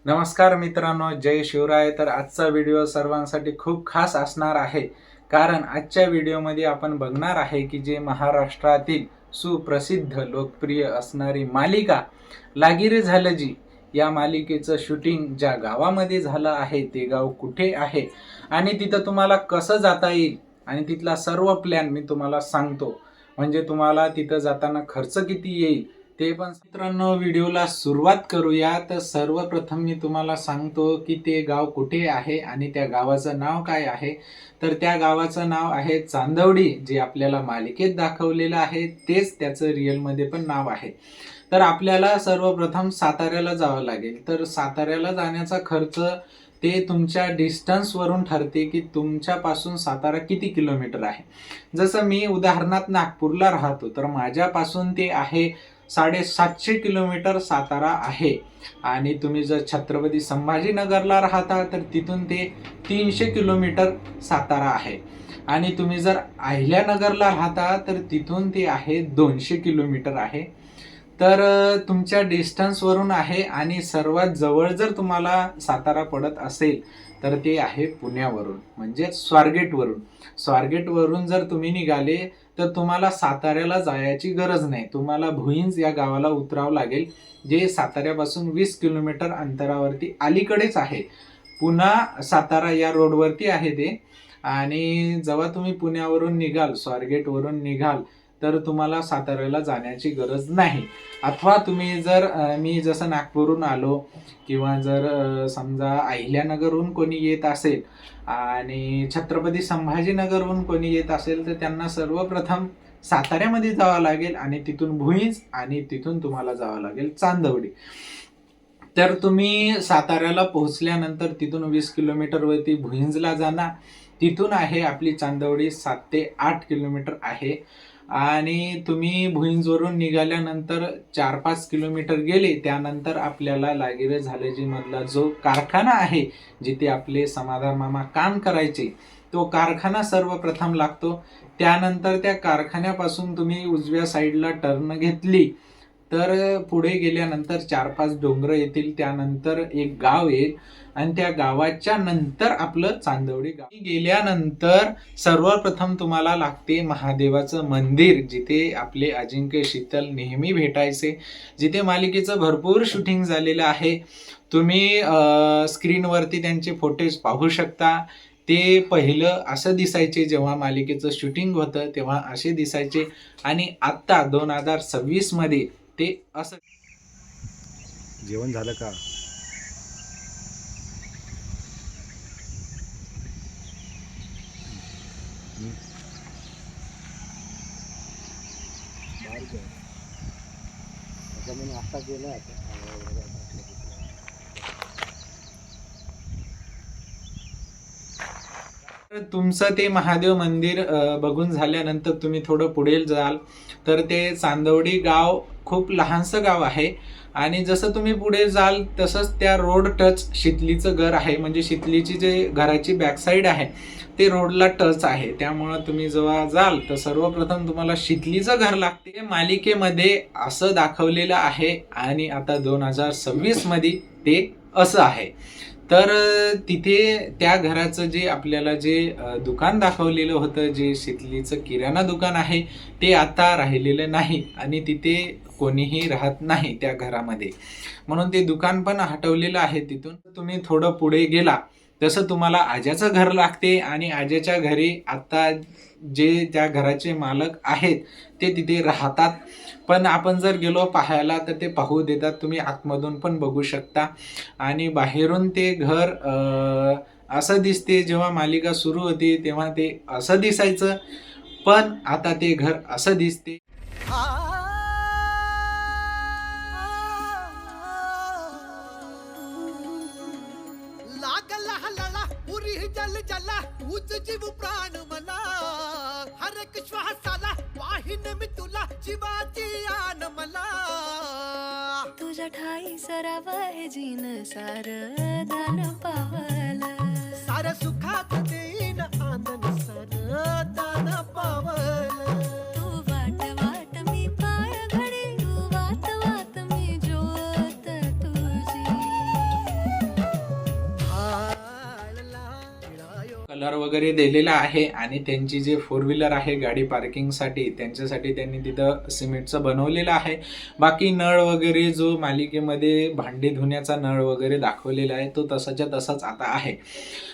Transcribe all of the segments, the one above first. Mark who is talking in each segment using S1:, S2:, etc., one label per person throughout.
S1: नमस्कार मित्रांनो, जय शिवराय. तर आजचा व्हिडिओ सर्वांसाठी खूप खास असणार आहे, कारण आजच्या व्हिडिओमध्ये आपण बघणार आहे की जे महाराष्ट्रातील सुप्रसिद्ध लोकप्रिय असणारी मालिका लागी रे झालं जी, या मालिकेचं शूटिंग ज्या गावामध्ये झालं आहे ते गाव कुठे आहे आणि तिथं तुम्हाला कसं जाता येईल आणि तिथला सर्व प्लॅन मी तुम्हाला सांगतो. म्हणजे तुम्हाला तिथं जाताना खर्च किती येईल ते पण. मित्रांनो, व्हिडिओला सुरुवात करूया. तर सर्वप्रथम मी तुम्हाला सांगतो की ते गाव कुठे आहे आणि त्या गावाचं नाव काय आहे. तर त्या गावाचं नाव आहे चांदवडी, जे आपल्याला मालिकेत दाखवलेलं आहे तेच त्याचं रिअलमध्ये पण नाव आहे. तर आपल्याला सर्वप्रथम साताऱ्याला जावं लागेल. तर साताऱ्याला जाण्याचा खर्च ते तुमच्या डिस्टन्सवरून ठरते की तुमच्यापासून सातारा किती किलोमीटर आहे. जसं मी उदाहरणार्थ नागपूरला राहतो, तर माझ्यापासून ते आहे 750 किलोमीटर सातारा आहे. आणि तुम्ही जर छत्रपती संभाजीनगरला राहता तर तिथून ते 300 किलोमीटर सातारा आहे. आणि तुम्ही जर अहिल्यानगरला राहता तर तिथून ते आहे 200 किलोमीटर आहे. तर तुमच्या डिस्टन्सवरून आहे. आणि सर्वात जवळ जर तुम्हाला सातारा पडत असेल तर ते आहे पुण्यावरून, म्हणजे स्वारगेटवरून. स्वारगेटवरून जर तुम्ही निघाले तर तुम्हाला साताऱ्याला जायची गरज नाही, तुम्हाला भुईंज या गावाला उतरावं लागेल, जे साताऱ्यापासून 20 किलोमीटर अंतरावरती अलीकडेच आहे. पुणा सातारा या रोडवरती आहे ते. आणि जेव्हा तुम्ही पुण्यावरून निघाल, स्वारगेटवरून निघाल, तर तुम्हाला साताऱ्याला जाण्याची गरज नाही. अथवा तुम्ही जर मी जसं नागपूरहून आलो किंवा जर समजा अहिल्यानगरहून कोणी येत असेल आणि छत्रपती संभाजीनगरहून कोणी येत असेल तर त्यांना सर्वप्रथम साताऱ्यामध्ये जावं लागेल आणि तिथून भुईंज आणि तिथून तुम्हाला जावं लागेल चांदवडी. तर तुम्ही साताऱ्याला पोहोचल्यानंतर तिथून 20 किलोमीटरवरती भुईंजला जाणार. तिथून आहे आपली चांदवडी 7 ते 8 किलोमीटर आहे. आणि तुम्ही भुईंजवरून निघाल्यानंतर 4-5 किलोमीटर गेले त्यानंतर आपल्याला लागिरे झालेजी मधला जो कारखाना आहे, जिथे आपले समाधान मामा काम करायचे, तो कारखाना सर्वप्रथम लागतो. त्यानंतर त्या कारखान्यापासून तुम्ही उजव्या साईडला टर्न घेतली तर पुढे गेल्यानंतर 4-5 डोंगर येतील. त्यानंतर एक गाव येईल आणि त्या गावाच्या नंतर आपलं चांदवडी गाव. गेल्यानंतर सर्वप्रथम तुम्हाला लागते महादेवाचं मंदिर, जिथे आपले अजिंक्य शीतल नेहमी भेटायचे, जिथे मालिकेचं भरपूर शूटिंग झालेलं आहे. तुम्ही स्क्रीनवरती त्यांचे फोटेज पाहू शकता. ते पहिलं असं दिसायचे, जेव्हा मालिकेचं शूटिंग होतं तेव्हा असे दिसायचे. आणि आत्ता 2026 मध्ये ते असं.
S2: जेवण झालं का? आता गेला
S1: तुमचं ते महादेव मंदिर बघून झाल्यानंतर तुम्ही थोडं पुढे जाल तर ते चांदवडी गाव खूप लहानसं गाव आहे. आणि जसं तुम्ही पुढे जाल तसंच त्या रोड टच शितलीचं घर आहे, म्हणजे शितलीची जे घराची बॅकसाईड आहे ते रोडला टच आहे. त्यामुळं तुम्ही जेव्हा जाल तर सर्वप्रथम तुम्हाला शितलीचं घर लागते. मालिकेमध्ये असं दाखवलेलं आहे आणि आता 2026 मध्ये ते असं आहे. तर तिथे त्या घराचं जे आपल्याला जे दुकान दाखवलेलं होतं, जे शितलीचं किराणा दुकान आहे, ते आता राहिलेलं नाही आणि तिथे कोणीही राहत नाही त्या घरामध्ये, म्हणून ते दुकान पण हटवलेलं आहे तिथून. तुम्ही थोडं पुढे गेला तसं तुम्हाला आज्याचं घर लागते. आणि आज्याच्या घरी आता जे त्या घराचे मालक आहेत ते तिथे राहतात. पण आपण जर गेलो पाहायला तर ते पाहू देतात, तुम्ही आतमधून पण बघू शकता. आणि बाहेरून ते घर असं दिसते. जेव्हा मालिका सुरू होती तेव्हा ते असं दिसायचं, पण आता ते घर असं दिसते.
S3: जल जला तूच जीव प्राण मला, हर एक श्वासाला वाहिन मी तुला जीवाची आन मला.
S4: तुझ्या ठाई सरावय जीन सार दान पावल,
S3: सार सुखात देईन आनंद सार दान पावल.
S4: तू वाट वाट मी पाय घडी, तू वाट वाट मी ज्योत तुझी.
S1: कलर वगैरे दिलेला आहे आणि त्यांची जे 4 व्हीलर आहे गाडी पार्किंगसाठी त्यांच्यासाठी त्यांनी तिथं सिमेंटचं बनवलेलं आहे. बाकी नळ वगैरे जो मालिकेमध्ये भांडी धुण्याचा नळ वगैरे दाखवलेला आहे तो तसाच्या तसाच आता आहे.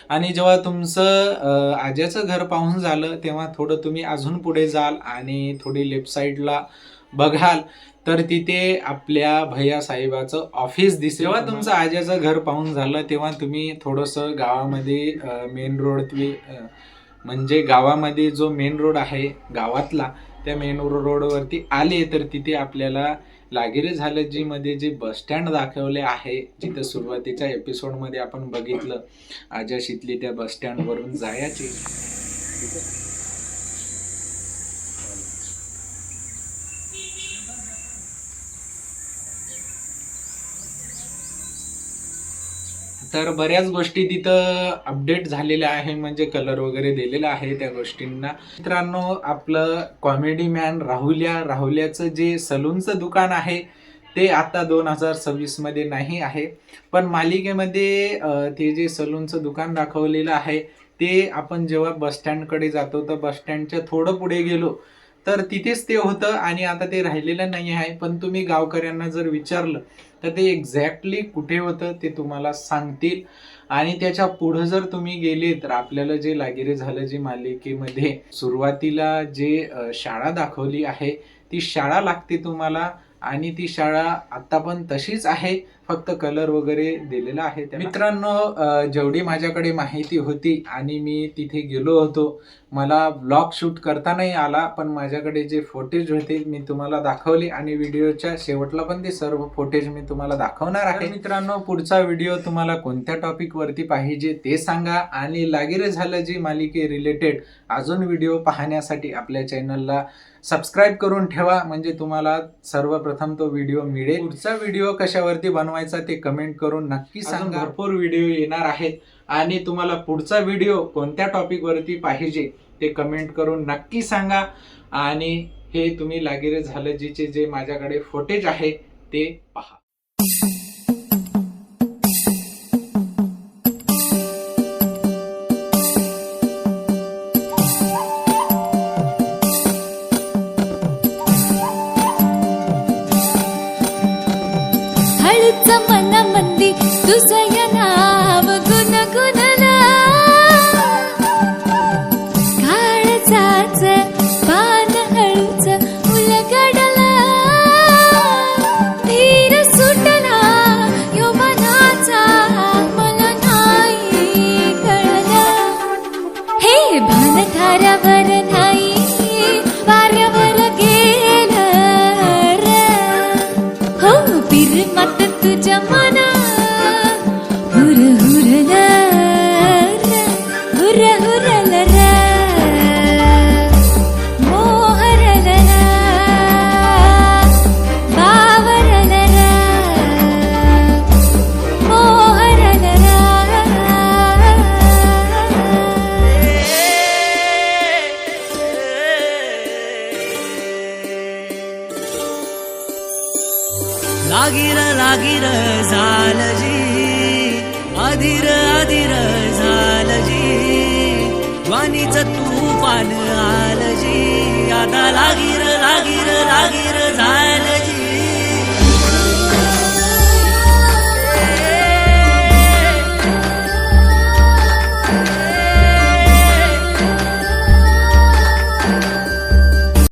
S1: आणि जेव्हा तुमचं आज्याचं घर पाहून झालं तेव्हा थोडं तुम्ही अजून पुढे जाल आणि थोडी लेफ्ट साईडला बघाल तर तिथे आपल्या भैया साहेबाचं ऑफिस दिसेल. जेव्हा तुमचं आज्याचं घर पाहून झालं तेव्हा तुम्ही थोडंसं गावामध्ये मेन रोड म्हणजे गावामध्ये जो मेन रोड आहे गावातला त्या मेन रोडवरती आले तर तिथे आपल्याला लागिरे झालजी मध्ये जे बस स्टँड दाखवले आहे जिथे सुरुवातीच्या एपिसोडमध्ये आपण बघितलं आजा शितली त्या बस स्टँडवरून जायची. तर बऱ्याच गोष्टी तिथं अपडेट झालेल्या आहे म्हणजे कलर वगैरे दिलेला आहे त्या गोष्टींना. मित्रांनो आपलं कॉमेडी मॅन राहुल्याचं जे सलूनचं दुकान आहे ते आता 2026 मध्ये नाही आहे पण मालिकेमध्ये ते जे सलूनचं दुकान दाखवलेलं आहे ते आपण जेव्हा बस स्टँडकडे जातो तर बस स्टँडच्या थोडं पुढे गेलो तर तिथेच ते होतं आणि आता ते राहिलेलं नाही आहे. पण तुम्ही गावकऱ्यांना जर विचारलं तर ते एक्झॅक्टली कुठे होतं ते तुम्हाला सांगतील. आणि त्याच्या पुढं जर तुम्ही गेले तर आपल्याला जे लागिरे झालं जे मालिकेमध्ये सुरुवातीला जे शाळा दाखवली आहे ती शाळा लागते तुम्हाला आणि ती शाळा आता पण तशीच आहे फक्त कलर वगैरे दिलेला आहे. मित्रांनो जेवढी माझ्याकडे माहिती होती आणि मी तिथे गेलो होतो मला ब्लॉग शूट करता नाही आला पण माझ्याकडे जे फुटेज होते मी तुम्हाला दाखवले आणि व्हिडिओच्या शेवटला पण ते सर्व फुटेज मी तुम्हाला दाखवणार आहे. मित्रांनो पुढचा व्हिडिओ तुम्हाला कोणत्या टॉपिक वरती पाहिजे ते सांगा आणि लागिरे झालं जी मालिके रिलेटेड अजून व्हिडिओ पाहण्यासाठी आपल्या चॅनलला सबस्क्राईब करून ठेवा म्हणजे तुम्हाला सर्वप्रथम तो व्हिडिओ मिळेल. पुढचा व्हिडिओ कशावरती बनवायचा ते कमेंट करून नक्की सांगा. भरपूर व्हिडिओ येणार आहेत आणि तुम्हाला पुढचा व्हिडिओ कोणत्या टॉपिक वरती पाहिजे ते कमेंट करून नक्की सांगा. आणि हे तुम्ही लागिरे झालं जीचे जे माझ्याकडे फुटेज आहे ते पहा.
S4: मनामंदी तुझं नाव गुणगुणला काळजाच पान हळूच उलगडला धीर सुटला यो मनाचा मला नाही कळला हे भान थारावर नाही वाऱ्यावर गेलं हो पीर मत तुझ्या मना हुर हुरला हुर हुरला मोहरला बावरला मोहरला.
S5: लागिर झालं जी अधीर झालं जी ज्वानीचं तुफान आलं जी आता लागिर झालं